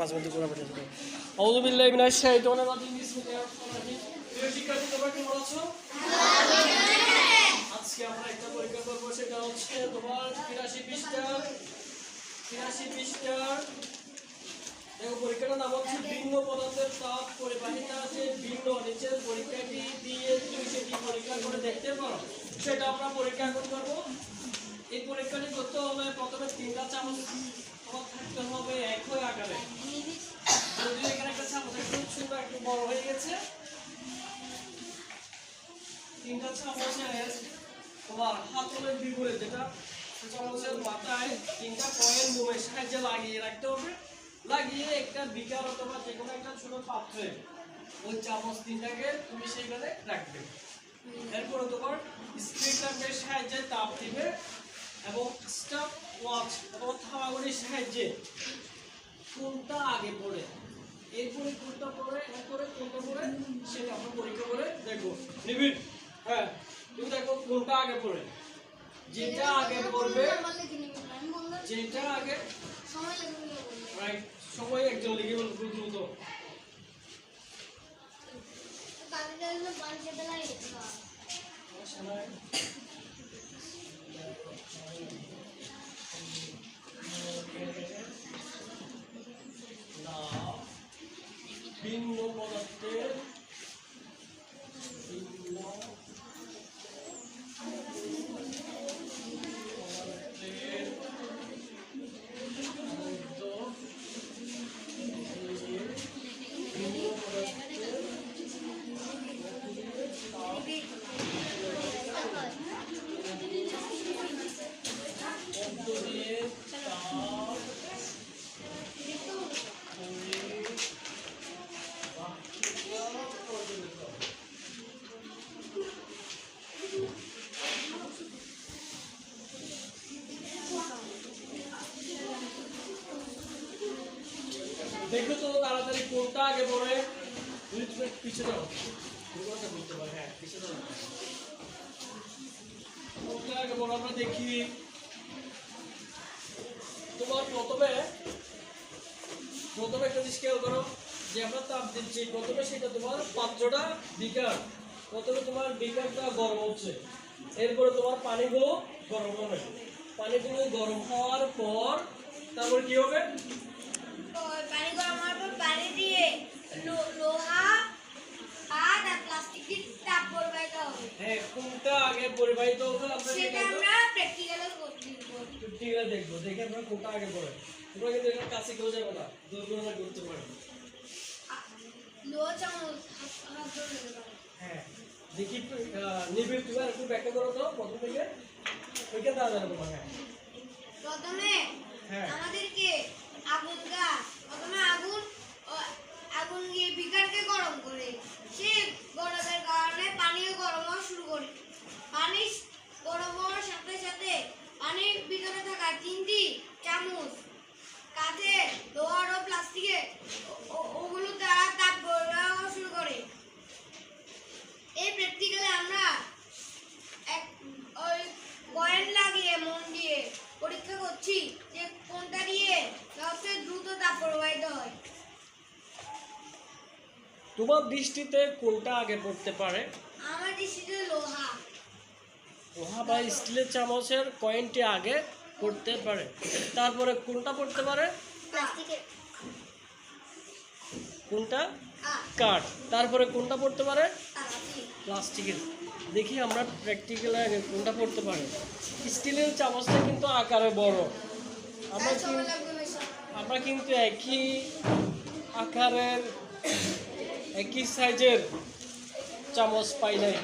মাঝে মধ্যে করে পাঠিয়ে দেবো। আউযু বিল্লাহি মিনাশ শাইতানির রাজিম। বিসমিল্লাহির রহমানির রহিম। প্রিয় শিক্ষার্থী, তোমরা কেমন আছো? আজকে আমরা একটা পরীক্ষা করব, সেটা হচ্ছে তোমার 83 পৃষ্ঠার দেখো, পরীক্ষাটার নাম হচ্ছে ভিন্ন পদার্থের তাপ পরিবাহিতা। যে ভিন্ন নিচের পরীক্ষাটি দিয়ে তুমি সেটি পরীক্ষা করে দেখতে পারো, সেটা আমরা পরীক্ষা এখন করবো। এই পরীক্ষাটি করতে হলে প্রথমে 3টা চামচ তোমার থাকতে হবে একই আকারে। যদিও এখানে একটা চামচ একটু ছোট, একটু বড় হয়ে গেছে। 3টা চামচের তোমার হাতলের বিপরীত, যেটা চামচের মাথায় 3টা কয়েন মোমের সাহায্যে লাগিয়ে রাখতে হবে। লাগিয়ে একটা বিকার অথবা যে কোনো একটা ছোট পাত্রে ওই চামচ 3টাকে তুমি সেইখানে রাখবে। এরপরে তোমার স্প্রিং ল্যাম্পের সাহায্যে তাপ দিবে এবং স্টপ ওয়াচ অথবা থামাগুলির সাহায্যে কোনটা আগে পড়ে, এরপরে কোনটা পড়ে, এরপরে কোনটা পড়ে, সেটা আমরা পরীক্ষা করে দেখবো। নিবিড়, হ্যাঁ, তুমি দেখো কোনটা আগে পড়ে। যেটা আগে পড়বে, যেটা আগে রাইট, সবাই একজন লিখে বলবো দ্রুত। ভিন্ন পদার্থের দেখো তো তাড়াতাড়ি কোনটা আগে পড়ে। পিছনে বলতে পারে, হ্যাঁ পিছনে কোনটা আগে পড়ে আমরা দেখি। তোমার প্রথমে একটা জিনিস খেয়াল করো, যে আমরা তাপ দিচ্ছি প্রথমে, সেটা তোমার পাত্রটা বিকার, প্রথমে তোমার বিকারটা গরম হচ্ছে, এরপরে তোমার পানিগুলো গরম হবে। পানিগুলো গরম হওয়ার পর তারপর কি হবে? পানি গরম হওয়ার পর পানি দিয়ে লোহা আর প্লাস্টিকের তাপ পরিবাহিত হবে। হ্যাঁ, কোনটা আগে পরিবাহিত হবে সেটা আমরা প্র্যাকটিক্যালে দেখবো। দেখে আমরা কোনটা আগে পড়ে। তোমরা কিন্তু এখানে কাছে কেউ যাবে না, দূর দূরে করতে পারবে। লোহা চামচ হাত ধরে নিতে পারে। হ্যাঁ, দেখি নিবিড়, তুমি একটু ব্যাখ্যা করো তো প্রথম থেকে। ওইটা দেওয়া যাবে তোমার। হ্যাঁ, প্রথমে আমাদেরকে আগুন দিয়ে বিকারকে গরম করে, সে গরমের কারণে পানিও গরম হওয়া শুরু করে। পানি গরম হওয়ার সাথে সাথে পানির ভিতরে থাকা 3টি চামচ কাঁচে, লোহার ও প্লাস্টিকে ওগুলো দ্বারা তাপ প্রবাহ শুরু করে। এই প্র্যাকটিক্যালে আমরা ওই পয়েন্ট লাগিয়ে মন দিয়ে পরীক্ষা করছি যে কোনটা দিয়ে সবচেয়ে দ্রুত তাপ প্রবাহিত হয়। তোমার দৃষ্টিতে কোনটা আগে পড়তে পারে? আমার দৃষ্টিতে লোহা বা স্টিলের চামচের কয়েনটি আগে পড়তে পারে। তারপরে কোনটা পড়তে পারে? প্লাস্টিকের। কোনটা? কাঠ। তারপরে কোনটা পড়তে পারে? প্লাস্টিকের। দেখি আমরা প্র্যাকটিক্যালে আগে কোনটা পড়তে পারে। স্টিলের চামচটা কিন্তু আকারে বড়, আমরা কিন্তু একই আকারের একই সাইজের চামচ পাই নাই।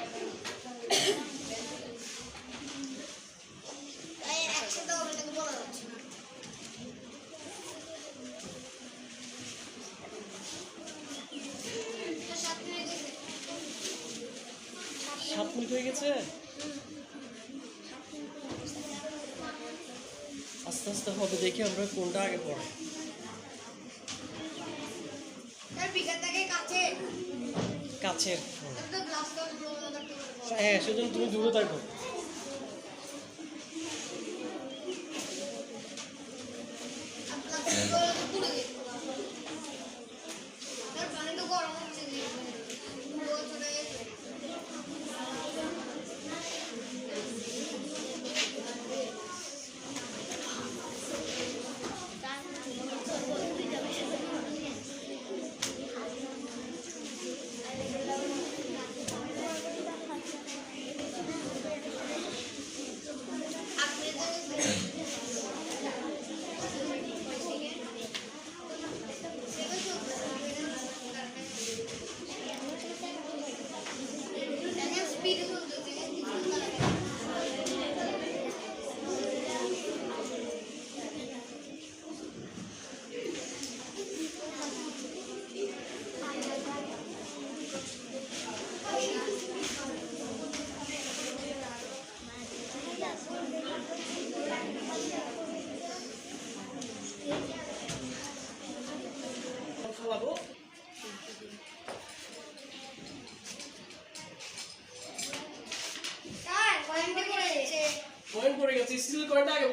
সাত মিনিট হয়ে গেছে। আস্তে আস্তে হবে, দেখি আমরা কোনটা আগে পড়ে। কাছের। হ্যাঁ, সেজন্য তুমি দূরে থাকো।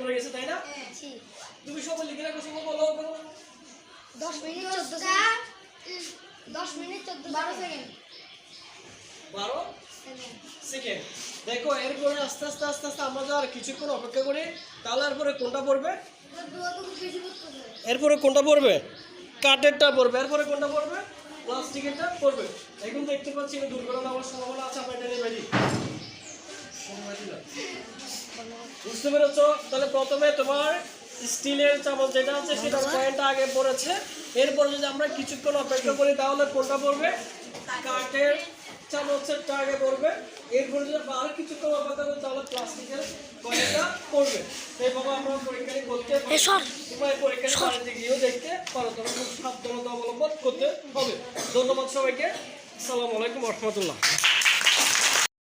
হয়ে গেছে তাই না? জি। তুমি সবাই লিখে রাখো, সময় বলো। 10 মিনিট 12 সেকেন্ড। 12 সেকেন্ড। দেখো এরপরে আস্তে আস্তে আস্তে আস্তে আমরা আর কিছুক্ষণ অপেক্ষা করি, তাহলে এরপরে কোনটা পড়বে? এরপরে কোনটা পড়বে? কাঠেরটা পড়বে। এরপরে কোনটা পড়বে? প্লাস্টিকেরটা পড়বে। এখন দেখতে পাচ্ছি আমি দুর্ঘটনা হওয়ার সম্ভাবনা আছে, আমরা এটা নিয়ে বেরি। বুঝতে পেরেছো? তাহলে প্রথমে তোমার স্টিলের চামচ যেটা আছে সেটার পয়েন্টটা আগে পড়েছে। এরপর যদি আমরা কিছুক্ষণ অপেক্ষা করি তাহলে কোনটা পড়বে? কাঠের চামচেরটা আগে পড়বে। এরপর যদি আর কিছুক্ষণ অপেক্ষা করি তাহলে প্লাস্টিকের কয়েনটা পড়বে। এইভাবে আমরা পরীক্ষাটি করতে পারি। তোমরা এই পরীক্ষাটি বাড়িতে গিয়েও দেখতে পারো। তবে খুব সাবধানতা অবলম্বন করতে হবে। ধন্যবাদ সবাইকে। আসসালামু আলাইকুম ওয়া রাহমাতুল্লাহ।